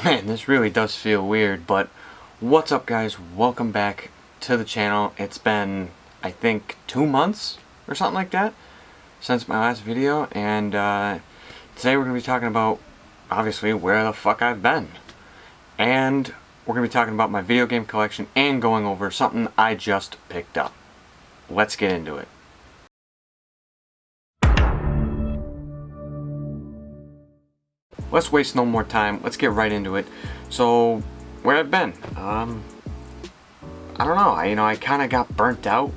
Man, this really does feel weird, but what's up guys? Welcome back to the channel. It's been, I think, 2 months or something like that since my last video, and today we're going to be talking about, obviously, where the fuck I've been. And we're going to be talking about my video game collection and going over something I just picked up. Let's get into it. Let's waste no more time. Let's get right into it. So, where I've been? I don't know. I kind of got burnt out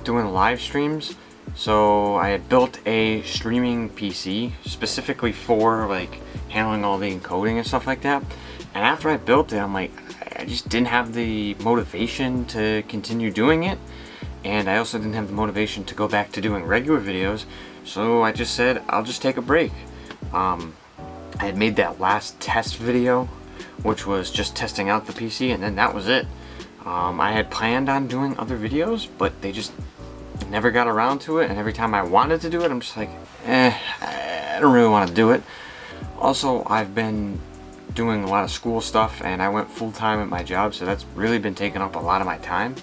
doing live streams. So I had built a streaming PC specifically for like handling all the encoding and stuff like that. And after I built it, I'm like, I just didn't have the motivation to continue doing it. And I also didn't have the motivation to go back to doing regular videos. So I just said, I'll just take a break. I had made that last test video, which was just testing out the PC, and then that was it. I had planned on doing other videos, but they just never got around to it, and every time I wanted to do it, I'm just like, I don't really want to do it. Also, I've been doing a lot of school stuff, and I went full-time at my job, so that's really been taking up a lot of my time.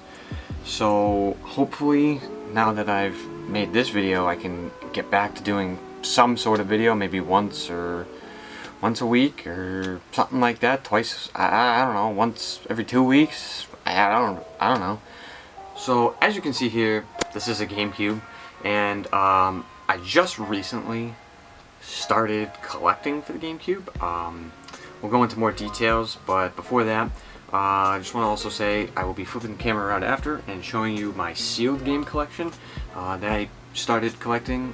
So hopefully, now that I've made this video, I can get back to doing some sort of video, maybe once a week or something like that. Twice, I don't know, once every 2 weeks. I don't know. So as you can see here, this is a Gamecube, and I just recently started collecting for the Gamecube. We'll go into more details, but before that, I just want to also say I will be flipping the camera around after and showing you my sealed game collection that I started collecting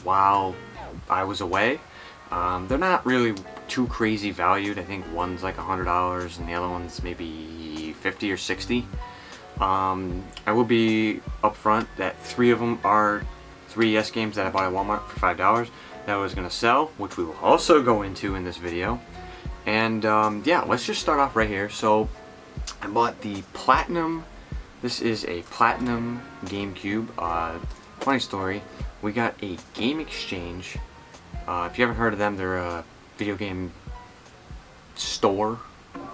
while I was away. They're not really too crazy valued. I think one's like $100 and the other one's maybe 50 or 60. I will be upfront that 3 of them are 3DS games that I bought at Walmart for $5 that I was going to sell, which we will also go into in this video. And yeah, let's just start off right here. So I bought the Platinum. This is a Platinum Gamecube. Funny story, we got a game exchange. If you haven't heard of them, they're a video game store.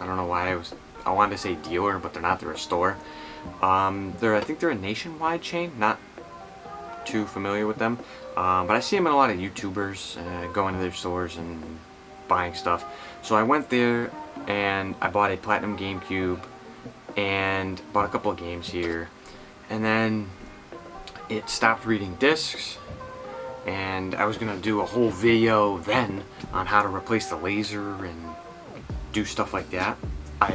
I don't know why I wanted to say dealer, but they're not. They're a store. I think they're a nationwide chain. Not too familiar with them, but I see them in a lot of YouTubers going to their stores and buying stuff. So I went there and I bought a Platinum Gamecube and bought a couple of games here, and then it stopped reading discs. And I was going to do a whole video then on how to replace the laser and do stuff like that.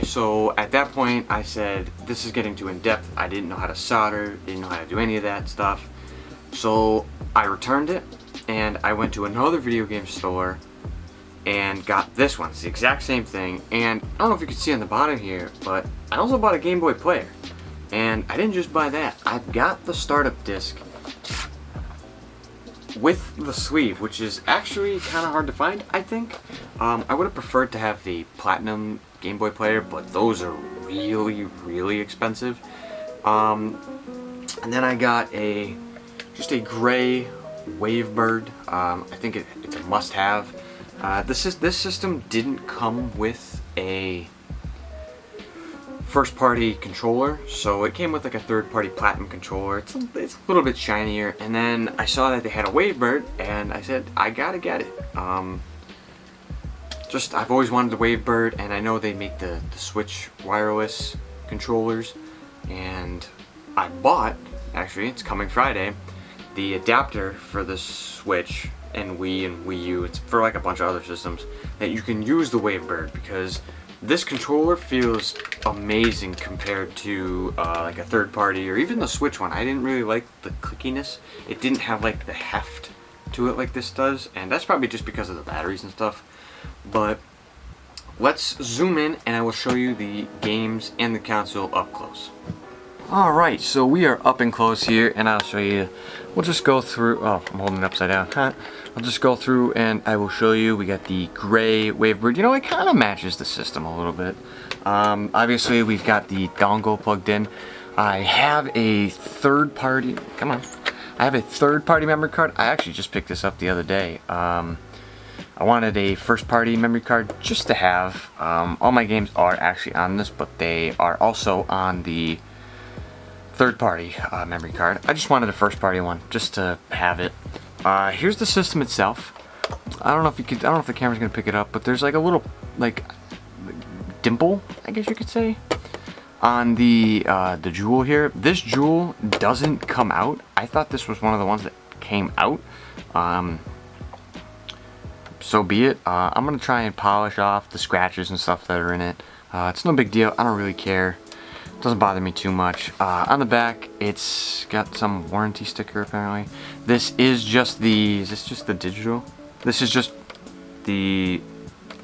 So at that point I said, this is getting too in-depth. I didn't know how to solder, didn't know how to do any of that stuff. So I returned it and I went to another video game store and got this one. It's the exact same thing, and I don't know if you can see on the bottom here, but I also bought a Game Boy player. And I didn't just buy that, I got the startup disc with the sleeve, which is actually kind of hard to find, I think. I would have preferred to have the Platinum Game Boy player, but those are really, really expensive. And then I got just a gray Wavebird. I think it's a must-have. This system didn't come with a first-party controller, so it came with like a third-party Platinum controller. It's a little bit shinier, and then I saw that they had a Wavebird, and I said, I gotta get it. I've always wanted the Wavebird, and I know they make the Switch wireless controllers, and I bought, actually, it's coming Friday, the adapter for the Switch and Wii and Wii U. It's for like a bunch of other systems that you can use the Wavebird, because this controller feels amazing compared to like a third party or even the Switch one. I didn't really like the clickiness. It didn't have like the heft to it like this does, and that's probably just because of the batteries and stuff. But let's zoom in and I will show you the games and the console up close. Alright, so we are up and close here, and I'll show you. We'll just go through. Oh, I'm holding it upside down. I'll just go through and I will show you. We got the gray Wavebird. You know, it kind of matches the system a little bit. Obviously, we've got the dongle plugged in. I have a third-party. Come on. I have a third-party memory card. I actually just picked this up the other day. I wanted a first-party memory card just to have. All my games are actually on this, but they are also on the third-party memory card. I just wanted a first-party one just to have it. Here's the system itself. I don't know if the camera's gonna pick it up, but there's like a little like dimple, I guess you could say, on the jewel here. This jewel doesn't come out. I thought this was one of the ones that came out. So be it. I'm gonna try and polish off the scratches and stuff that are in it. It's no big deal. I don't really care. It doesn't bother me too much. On the back, it's got some warranty sticker apparently. This is just the. Is this just the digital? This is just the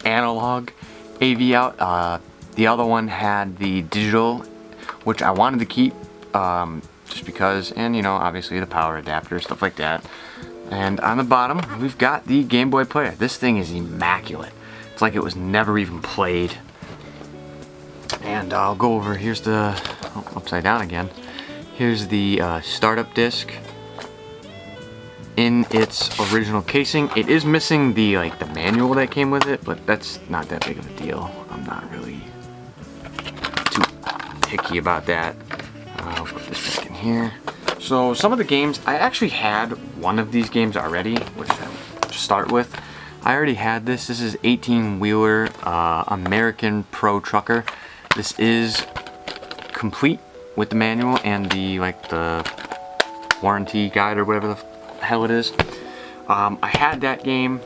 analog AV out. The other one had the digital, which I wanted to keep, just because, and you know, obviously the power adapter, stuff like that. And on the bottom, we've got the Game Boy player. This thing is immaculate. It's like it was never even played. And I'll go over, here's the, oh, upside down again. Here's the startup disc in its original casing. It is missing the the manual that came with it, but that's not that big of a deal. I'm not really too picky about that. I'll put this back in here. So some of the games, I actually had one of these games already, which I'll start with. I already had this. This is 18-wheeler American Pro Trucker. This is complete with the manual and the the warranty guide or whatever the hell it is. I had that game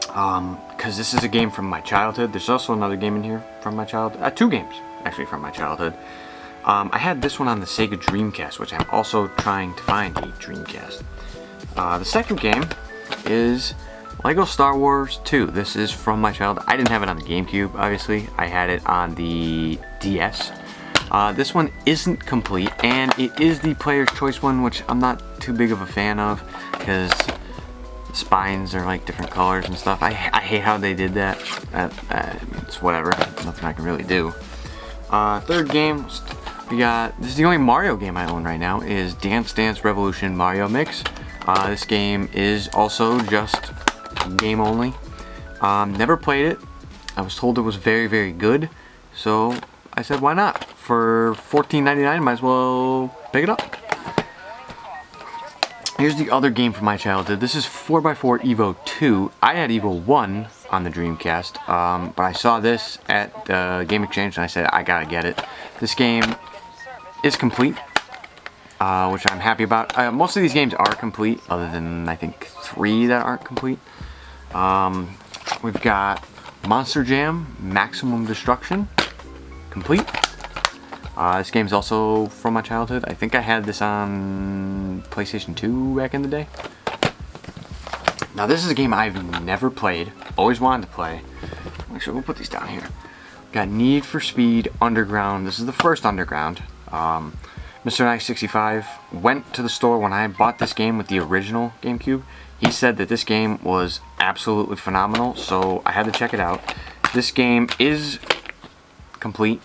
because this is a game from my childhood. There's also another game in here from my childhood. Two games actually from my childhood. I had this one on the Sega Dreamcast, which I'm also trying to find a Dreamcast. The second game is Lego Star Wars 2. This is from my childhood. I didn't have it on the Gamecube, obviously. I had it on the DS. This one isn't complete, and it is the player's choice one, which I'm not too big of a fan of, because the spines are like different colors and stuff. I hate how they did that. It's whatever. Nothing I can really do. Third game, we got, this is the only Mario game I own right now, is Dance Dance Revolution Mario Mix. This game is also just game only. Never played it. I was told it was very, very good, so I said why not? For $14.99, might as well pick it up. Here's the other game from my childhood. This is 4x4 Evo 2. I had Evo 1 on the Dreamcast, but I saw this at the Game Exchange and I said I gotta get it. This game is complete, which I'm happy about. Most of these games are complete, other than I think 3 that aren't complete. We've got Monster Jam Maximum Destruction, complete. This game's also from my childhood. I think I had this on PlayStation 2 back in the day. Now this is a game I've never played, always wanted to play. Actually, we'll put these down here. Got Need for Speed Underground. This is the first Underground. Mr. Nice 65 went to the store when I bought this game with the original GameCube. He said that this game was absolutely phenomenal, so I had to check it out. This game is complete.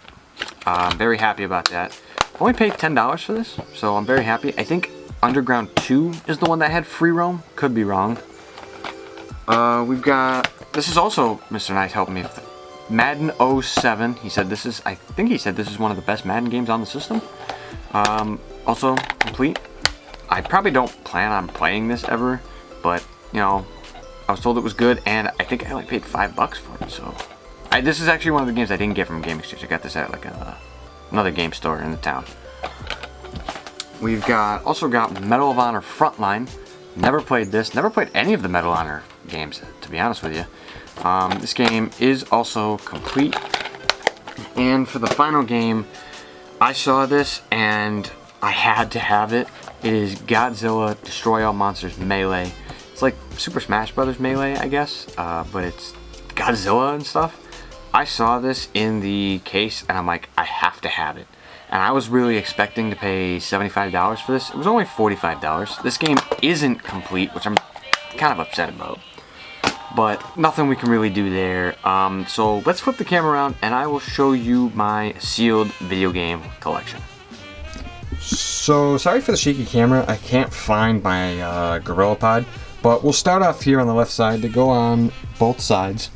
I'm very happy about that. I only paid $10 for this, so I'm very happy. I think Underground 2 is the one that had free roam. Could be wrong. We've got, this is also Mr. Nice helping me. Madden 07. He said this is, I think he said this is one of the best Madden games on the system. Also complete. I probably don't plan on playing this ever, but you know, I was told it was good, and I think I only paid $5 for it. So, this is actually one of the games I didn't get from Game Exchange. I got this at like another game store in the town. We've also got Medal of Honor Frontline. Never played this. Never played any of the Medal of Honor games, to be honest with you. This game is also complete. And for the final game, I saw this and I had to have it. It is Godzilla Destroy All Monsters Melee. It's like Super Smash Brothers Melee, I guess, but it's Godzilla and stuff. I saw this in the case and I'm like, I have to have it. And I was really expecting to pay $75 for this. It was only $45. This game isn't complete, which I'm kind of upset about. But nothing we can really do there. So let's flip the camera around and I will show you my sealed video game collection. So sorry for the shaky camera. I can't find my GorillaPod. But we'll start off here on the left side to go on both sides.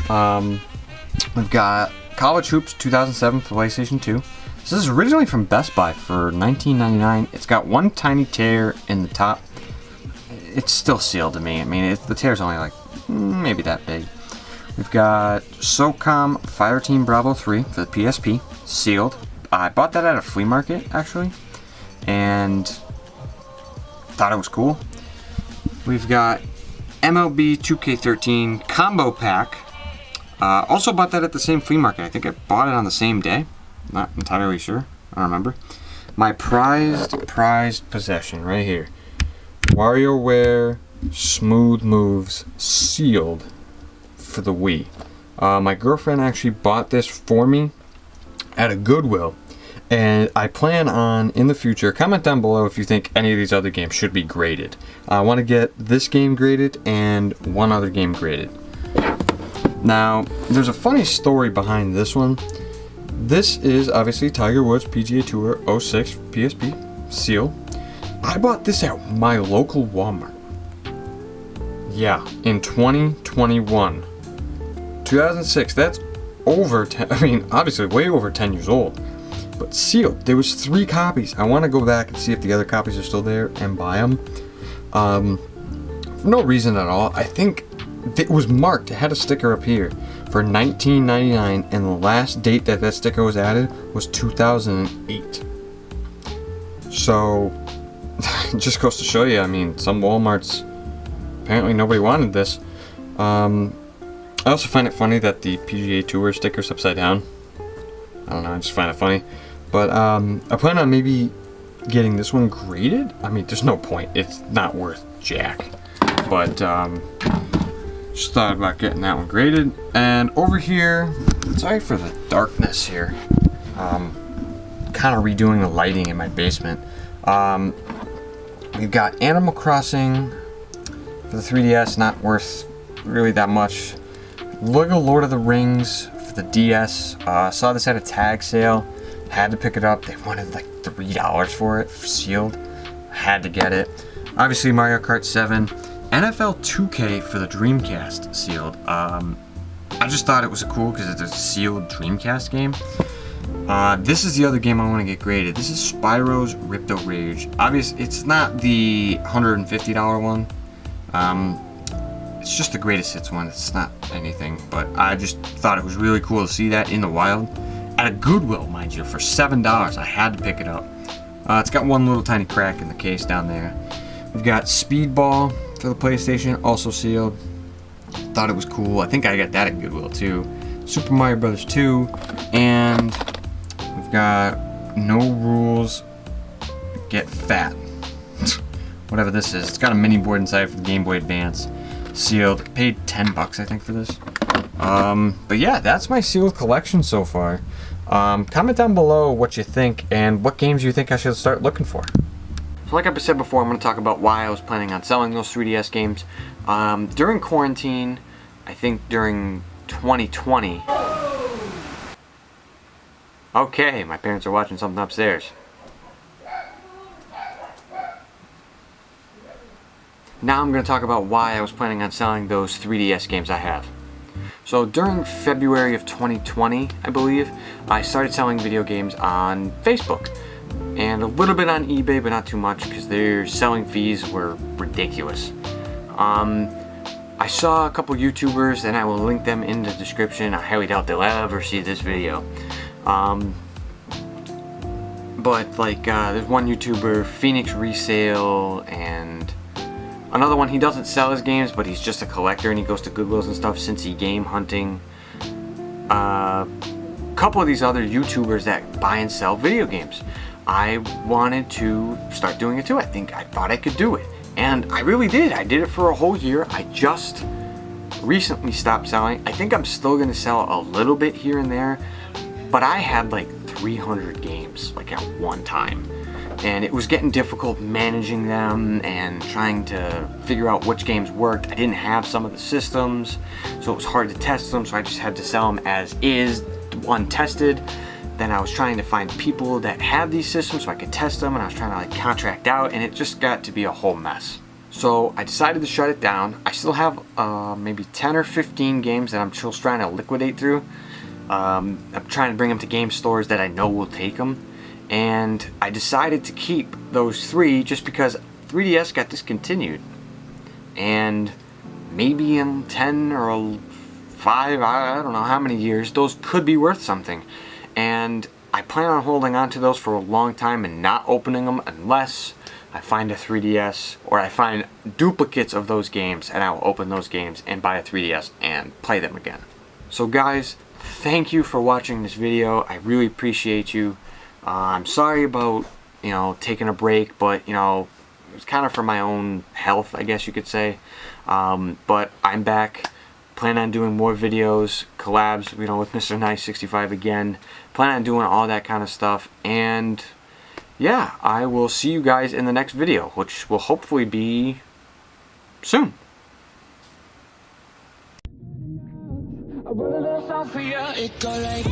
We've got College Hoops 2007 for PlayStation 2. This is originally from Best Buy for $19.99. It's got one tiny tear in the top. It's still sealed to me. I mean, the tear's only like maybe that big. We've got SOCOM Fireteam Bravo 3 for the PSP, sealed. I bought that at a flea market, actually, and thought it was cool. We've got MLB 2K13 Combo Pack. Also bought that at the same flea market. I think I bought it on the same day. Not entirely sure. I don't remember. My prized possession right here. WarioWare Smooth Moves, sealed for the Wii. My girlfriend actually bought this for me at a Goodwill, and I plan on, in the future, comment down below if you think any of these other games should be graded. I want to get this game graded and one other game graded. Now, there's a funny story behind this one. This is obviously Tiger Woods PGA Tour 06 PSP, sealed. I bought this at my local Walmart. Yeah, in 2021. 2006, that's over 10, I mean, obviously way over 10 years old. But sealed. There was 3 copies. I want to go back and see if the other copies are still there and buy them. For no reason at all. I think it was marked. It had a sticker up here for $19.99, and the last date that that sticker was added was 2008. So, it just goes to show you, I mean, some Walmarts, apparently nobody wanted this. I also find it funny that the PGA Tour sticker's upside down. I don't know, I just find it funny. But I plan on maybe getting this one graded. I mean, there's no point. It's not worth jack. But just thought about getting that one graded. And over here, sorry for the darkness here. Kind of redoing the lighting in my basement. We've got Animal Crossing for the 3DS, not worth really that much. Lego Lord of the Rings for the DS. Saw this at a tag sale. Had to pick it up. They wanted like $3 for it, sealed. Had to get it. Obviously Mario Kart 7. NFL 2K for the Dreamcast, sealed. I just thought it was cool because it's a sealed Dreamcast game. This is the other game I want to get graded. This is Spyro's Ripto Rage. Obviously, it's not the $150 one. It's just the greatest hits one. It's not anything, but I just thought it was really cool to see that in the wild. At a Goodwill, mind you, for $7. I had to pick it up. It's got one little tiny crack in the case down there. We've got Speedball for the PlayStation, also sealed. Thought it was cool. I think I got that at Goodwill too. Super Mario Bros. 2, and we've got No Rules, Get Fat. Whatever this is. It's got a mini board inside for the Game Boy Advance. Sealed. Paid $10, I think, for this. But yeah, that's my sealed collection so far. Comment down below what you think and what games you think I should start looking for. So like I said before, I'm going to talk about why I was planning on selling those 3DS games. During quarantine, I think during 2020. Okay, my parents are watching something upstairs. Now I'm going to talk about why I was planning on selling those 3DS games I have. So during February of 2020, I believe, I started selling video games on Facebook. And a little bit on eBay, but not too much because their selling fees were ridiculous. I saw a couple YouTubers, and I will link them in the description. I highly doubt they'll ever see this video. But like, there's one YouTuber, Phoenix Resale, and another one. He doesn't sell his games, but he's just a collector, and he goes to Goodwills and stuff, Cincy Game Hunting. A couple of these other YouTubers that buy and sell video games. I wanted to start doing it too. I thought I could do it. And I really did. I did it for a whole year. I just recently stopped selling. I think I'm still going to sell a little bit here and there. But I had like 300 games like at one time. And it was getting difficult managing them and trying to figure out which games worked. I didn't have some of the systems, so it was hard to test them. So I just had to sell them as is, untested. Then I was trying to find people that had these systems so I could test them, and I was trying to like contract out, and it just got to be a whole mess. So I decided to shut it down. I still have maybe 10 or 15 games that I'm still trying to liquidate through. I'm trying to bring them to game stores that I know will take them. And I decided to keep those 3 just because 3DS got discontinued. And maybe in 10 or 5, I don't know how many years, those could be worth something. And I plan on holding on to those for a long time and not opening them unless I find a 3DS or I find duplicates of those games, and I will open those games and buy a 3DS and play them again. So guys, thank you for watching this video. I really appreciate you. I'm sorry about, taking a break, but, it was kind of for my own health, I guess you could say. But I'm back. Plan on doing more videos, collabs, with Mr. Nice 65 again. Plan on doing all that kind of stuff. And yeah, I will see you guys in the next video, which will hopefully be soon. I wrote a little song for you. It go like